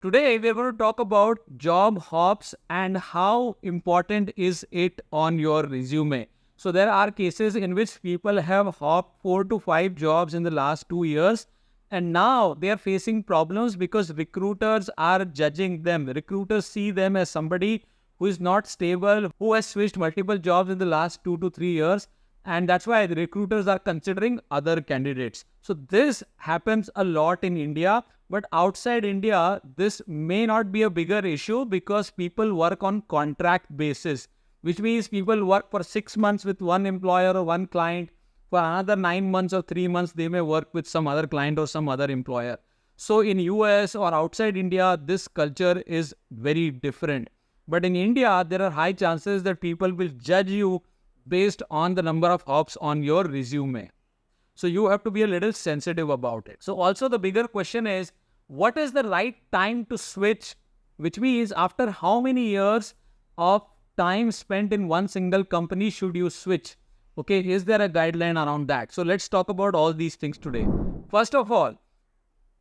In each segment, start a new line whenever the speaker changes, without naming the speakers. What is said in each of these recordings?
Today, we're going to talk about job hops and how important is it on your resume. So, there are cases in which people have hopped 4 to 5 jobs in the last 2 years, and now they are facing problems because recruiters are judging them. Recruiters see them as somebody who is not stable, who has switched multiple jobs in the last 2 to 3 years, and that's why the recruiters are considering other candidates. So this happens a lot in India, but outside India this may not be a bigger issue because people work on contract basis, which means people work for 6 months with one employer or one client. For another 9 months or 3 months they may work with some other client or some other employer. So in US or outside India this culture is very different, but in India there are high chances that people will judge you based on the number of hops on your resume. So you have to be a little sensitive about it. So also the bigger question is, what is the right time to switch? Which means after how many years of time spent in one single company should you switch? Okay, is there a guideline around that? So let's talk about all these things today. First of all,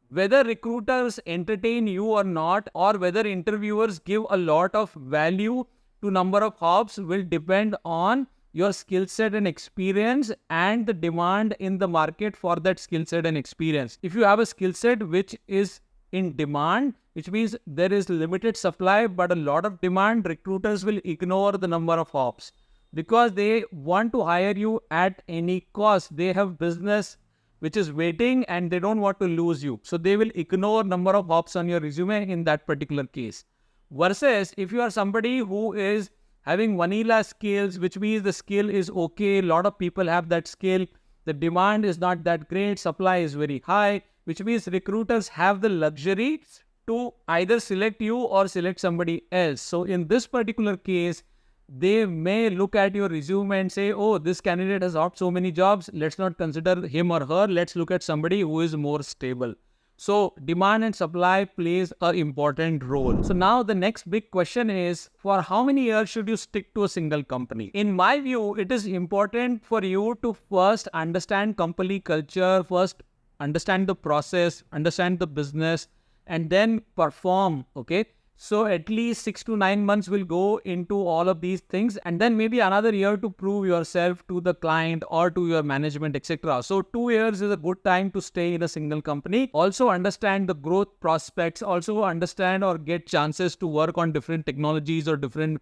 whether recruiters entertain you or not, or whether interviewers give a lot of value to number of hops will depend on your skill set and experience and the demand in the market for that skill set and experience. If you have a skill set which is in demand, which means there is limited supply but a lot of demand, recruiters will ignore the number of hops because they want to hire you at any cost. They have business which is waiting and they don't want to lose you. So they will ignore number of hops on your resume in that particular case. Versus if you are somebody who is having vanilla skills, which means the skill is okay, a lot of people have that skill, the demand is not that great, supply is very high, which means recruiters have the luxury to either select you or select somebody else. So in this particular case, they may look at your resume and say, oh, this candidate has hopped so many jobs, let's not consider him or her, let's look at somebody who is more stable. So demand and supply plays an important role. So now the next big question is, for how many years should you stick to a single company? In my view, it is important for you to first understand company culture, first understand the process, understand the business, and then perform, okay? So at least 6 to 9 months will go into all of these things, and then maybe another year to prove yourself to the client or to your management, etc. So 2 years is a good time to stay in a single company. Also understand the growth prospects, also understand or get chances to work on different technologies or different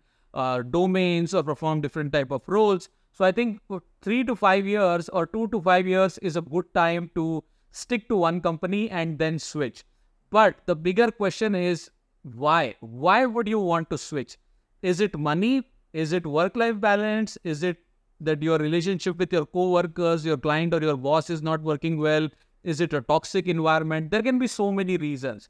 domains or perform different type of roles. So I think 3 to 5 years or 2 to 5 years is a good time to stick to one company and then switch. But the bigger question is, why? Why would you want to switch? Is it money? Is it work-life balance? Is it that your relationship with your co-workers, your client or your boss is not working well? Is it a toxic environment? There can be so many reasons.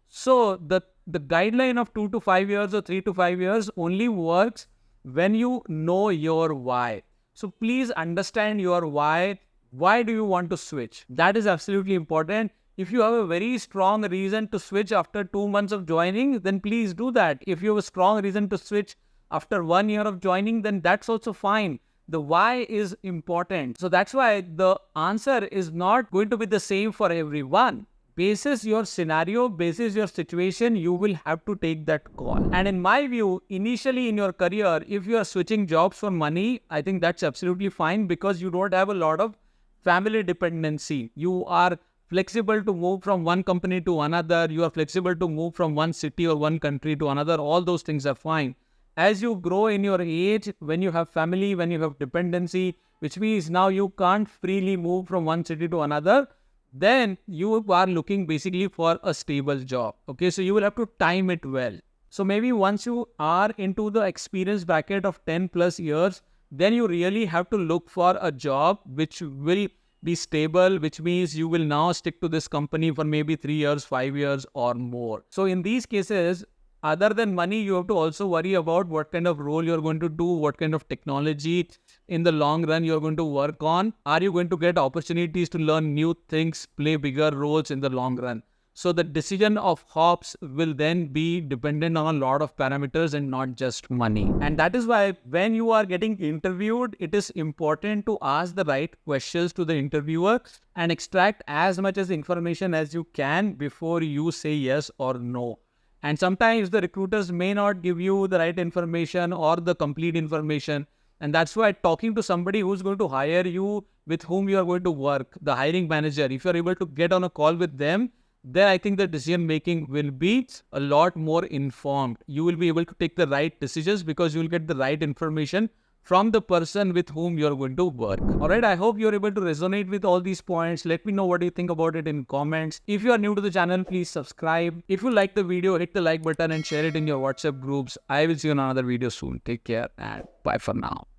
So the guideline of 2 to 5 years or 3 to 5 years only works when you know your why. So please understand your why. Why do you want to switch? That is absolutely important. If you have a very strong reason to switch after 2 months of joining, then please do that. If you have a strong reason to switch after 1 year of joining, then that's also fine. The why is important. So that's why the answer is not going to be the same for everyone. Basis your scenario, basis your situation, you will have to take that call. And in my view, initially in your career, if you are switching jobs for money, I think that's absolutely fine because you don't have a lot of family dependency. You are flexible to move from one company to another. You are flexible to move from one city or one country to another. All those things are fine. As you grow in your age, when you have family, when you have dependency, which means now you can't freely move from one city to another, then you are looking basically for a stable job. Okay, so you will have to time it well. So maybe once you are into the experience bracket of 10 plus years, then you really have to look for a job which will be stable, which means you will now stick to this company for maybe 3 years, 5 years or more. So in these cases, other than money, you have to also worry about what kind of role you're going to do, what kind of technology in the long run you're going to work on. Are you going to get opportunities to learn new things, play bigger roles in the long run? So the decision of hops will then be dependent on a lot of parameters and not just money. And that is why when you are getting interviewed, it is important to ask the right questions to the interviewer and extract as much as information as you can before you say yes or no. And sometimes the recruiters may not give you the right information or the complete information. And that's why talking to somebody who's going to hire you, with whom you are going to work, the hiring manager, if you're able to get on a call with them, then I think the decision making will be a lot more informed. You will be able to take the right decisions because you will get the right information from the person with whom you're going to work. All right, I hope you're able to resonate with all these points. Let me know what you think about it in comments. If you are new to the channel, please subscribe. If you like the video, hit the like button and share it in your WhatsApp groups. I will see you in another video soon. Take care and bye for now.